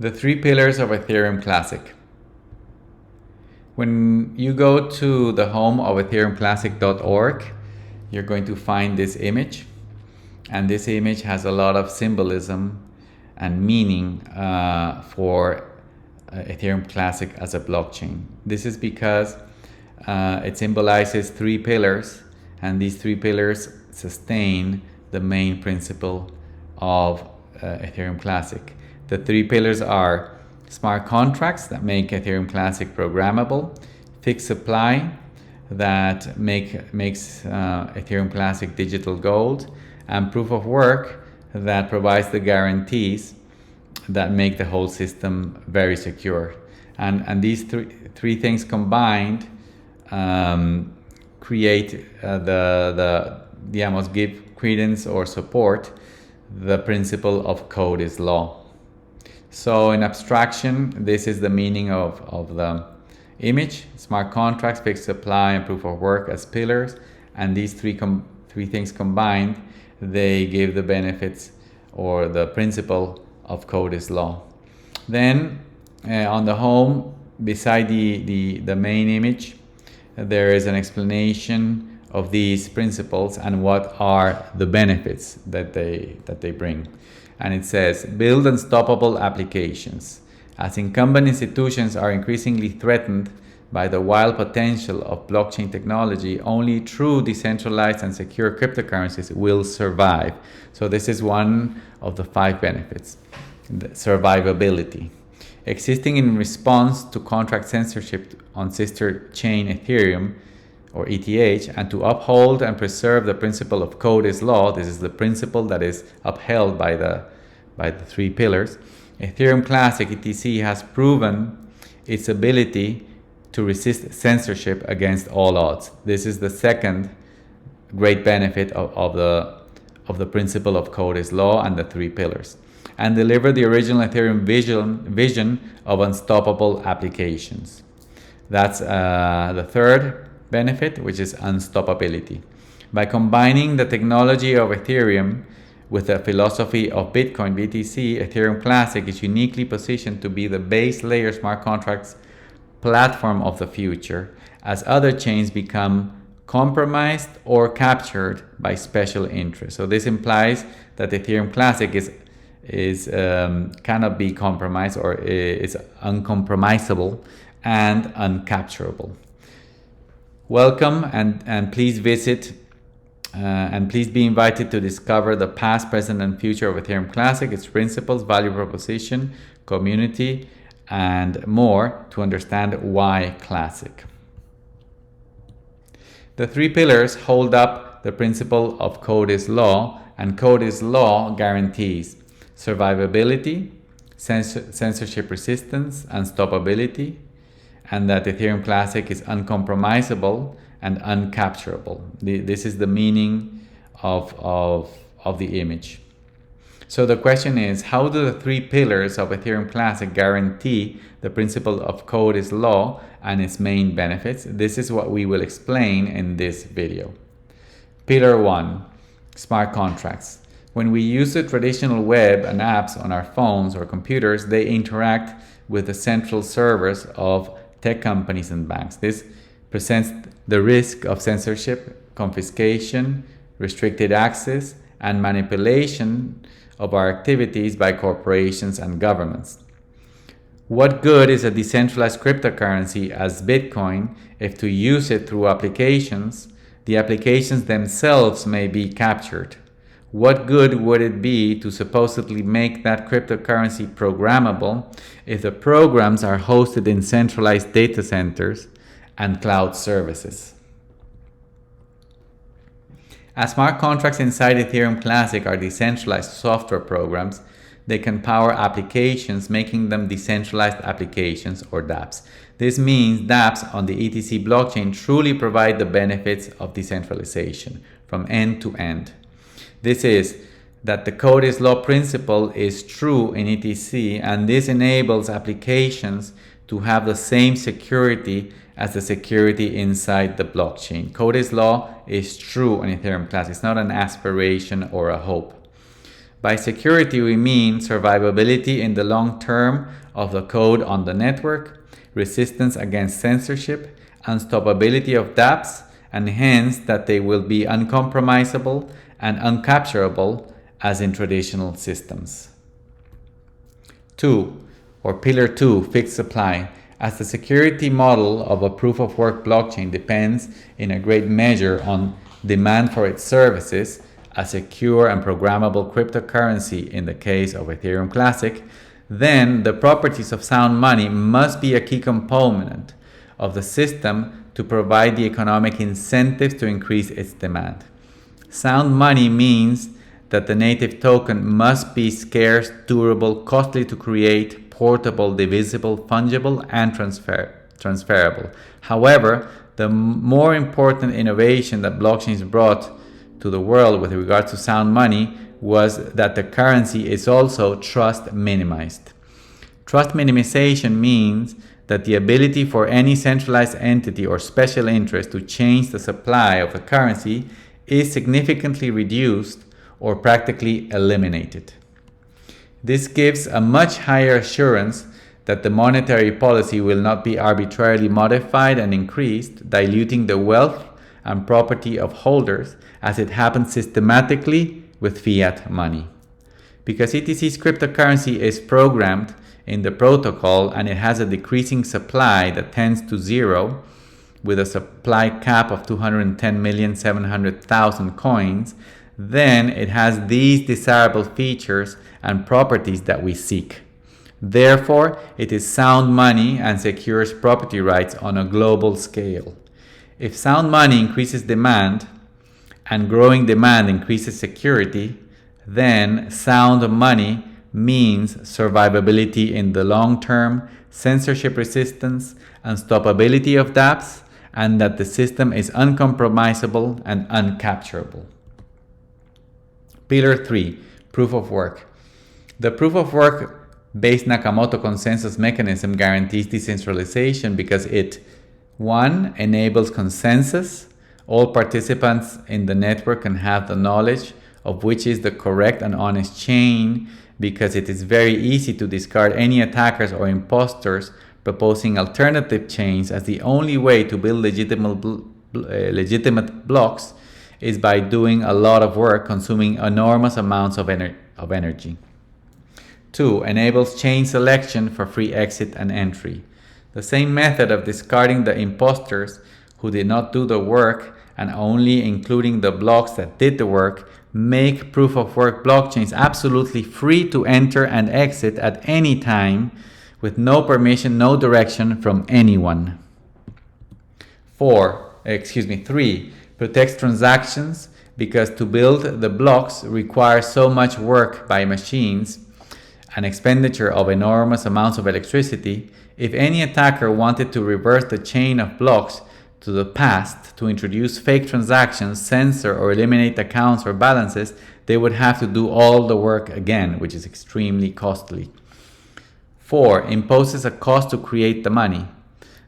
The three pillars of Ethereum Classic. When you go to the home of ethereumclassic.org, you're going to find this image. And this image has a lot of symbolism and meaning for Ethereum Classic as a blockchain. This is because it symbolizes three pillars, and these three pillars sustain the main principle of Ethereum Classic. The three pillars are smart contracts that make Ethereum Classic programmable, fixed supply that makes Ethereum Classic digital gold, and proof of work that provides the guarantees that make the whole system very secure. And these three things combined create give credence or support the principle of code is law. So in abstraction, this is the meaning of the image: smart contracts, fixed supply, and proof of work as pillars. And these three things combined, they give the benefits or the principle of code is law. Then on the home, beside the main image, there is an explanation of these principles and what are the benefits that they bring. And it says, build unstoppable applications. As incumbent institutions are increasingly threatened by the wild potential of blockchain technology, only true decentralized and secure cryptocurrencies will survive. So this is one of the 5 benefits. The survivability. Existing in response to contract censorship on sister chain Ethereum, or ETH, and to uphold and preserve the principle of code is law. This is the principle that is upheld by the 3 pillars. Ethereum Classic, ETC, has proven its ability to resist censorship against all odds. This is the second great benefit of the principle of code is law and the 3 pillars. And deliver the original Ethereum vision of unstoppable applications. That's the third benefit, which is unstoppability. By combining the technology of Ethereum with the philosophy of Bitcoin, BTC, Ethereum Classic is uniquely positioned to be the base layer smart contracts platform of the future, as other chains become compromised or captured by special interests. So this implies that Ethereum Classic cannot be compromised, or is uncompromisable and uncapturable. Welcome, and please visit and please be invited to discover the past, present, and future of Ethereum Classic, its principles, value proposition, community, and more to understand why Classic. The 3 pillars hold up the principle of code is law, and code is law guarantees survivability, censorship resistance, unstoppability, and that Ethereum Classic is uncompromisable and uncapturable. This is the meaning of the image. So the question is, how do the 3 pillars of Ethereum Classic guarantee the principle of code is law and its main benefits? This is what we will explain in this video. Pillar 1, smart contracts. When we use the traditional web and apps on our phones or computers, they interact with the central servers of tech companies and banks. This presents the risk of censorship, confiscation, restricted access, and manipulation of our activities by corporations and governments. What good is a decentralized cryptocurrency as Bitcoin if to use it through applications, the applications themselves may be captured? What good would it be to supposedly make that cryptocurrency programmable if the programs are hosted in centralized data centers and cloud services? As smart contracts inside Ethereum Classic are decentralized software programs, they can power applications, making them decentralized applications, or dApps. This means dApps on the ETC blockchain truly provide the benefits of decentralization from end to end. This is that the code is law principle is true in ETC, and this enables applications to have the same security as the security inside the blockchain. Code is law is true in Ethereum Classic. It's not an aspiration or a hope. By security, we mean survivability in the long term of the code on the network, resistance against censorship, unstoppability of dApps, and hence that they will be uncompromisable and uncapturable as in traditional systems. 2, or Pillar 2, fixed supply. As the security model of a proof-of-work blockchain depends in a great measure on demand for its services, a secure and programmable cryptocurrency in the case of Ethereum Classic, then the properties of sound money must be a key component of the system to provide the economic incentives to increase its demand. Sound money means that the native token must be scarce, durable, costly to create, portable, divisible, fungible, and transferable. However, the more important innovation that blockchains brought to the world with regard to sound money was that the currency is also trust minimized. Trust minimization means that the ability for any centralized entity or special interest to change the supply of a currency is significantly reduced or practically eliminated. This gives a much higher assurance that the monetary policy will not be arbitrarily modified and increased, diluting the wealth and property of holders as it happens systematically with fiat money. Because ETC's cryptocurrency is programmed in the protocol and it has a decreasing supply that tends to zero, with a supply cap of 210,700,000 coins, then it has these desirable features and properties that we seek. Therefore, it is sound money and secures property rights on a global scale. If sound money increases demand and growing demand increases security, then sound money means survivability in the long term, censorship resistance, unstoppability of dApps, and that the system is uncompromisable and uncapturable. Pillar 3, proof of work. The proof of work based Nakamoto consensus mechanism guarantees decentralization because it, 1, enables consensus. All participants in the network can have the knowledge of which is the correct and honest chain, because it is very easy to discard any attackers or imposters proposing alternative chains, as the only way to build legitimate blocks is by doing a lot of work consuming enormous amounts of energy. 2, enables chain selection for free exit and entry. The same method of discarding the imposters who did not do the work and only including the blocks that did the work make proof-of-work blockchains absolutely free to enter and exit at any time with no permission, no direction from anyone. 3, protects transactions because to build the blocks requires so much work by machines, an expenditure of enormous amounts of electricity. If any attacker wanted to reverse the chain of blocks to the past to introduce fake transactions, censor or eliminate accounts or balances, they would have to do all the work again, which is extremely costly. 4, imposes a cost to create the money.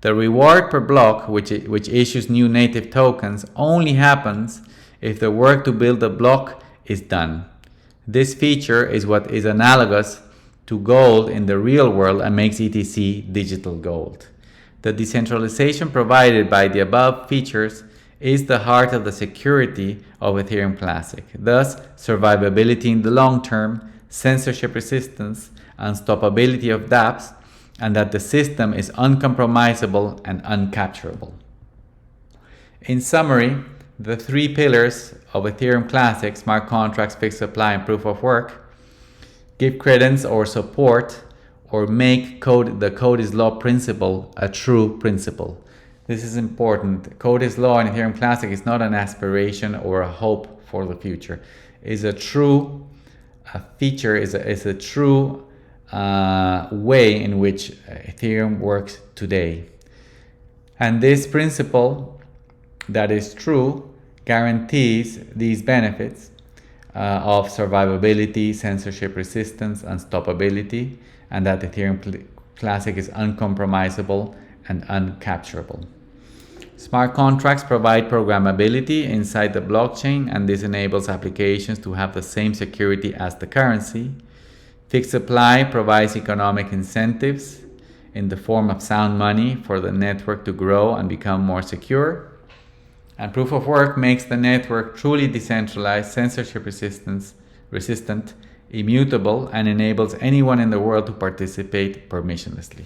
The reward per block, which issues new native tokens, only happens if the work to build the block is done. This feature is what is analogous to gold in the real world and makes ETC digital gold. The decentralization provided by the above features is the heart of the security of Ethereum Classic. Thus, survivability in the long term, censorship resistance, unstoppability of dApps, and that the system is uncompromisable and uncapturable. In summary, the 3 pillars of Ethereum Classic, smart contracts, fixed supply, and proof of work, give credence or support or make the code is law principle a true principle. This is important. Code is law in Ethereum Classic is not an aspiration or a hope for the future. It's a true feature, is a true way in which Ethereum works today. And this principle that is true guarantees these benefits of survivability, censorship resistance, unstoppability, and that Ethereum Classic is uncompromisable and uncapturable. Smart contracts provide programmability inside the blockchain, and this enables applications to have the same security as the currency. Fixed supply provides economic incentives in the form of sound money for the network to grow and become more secure. And proof of work makes the network truly decentralized, censorship resistant, immutable, and enables anyone in the world to participate permissionlessly.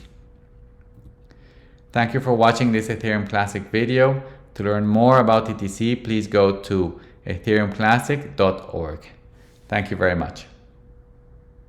Thank you for watching this Ethereum Classic video. To learn more about ETC, please go to ethereumclassic.org. Thank you very much.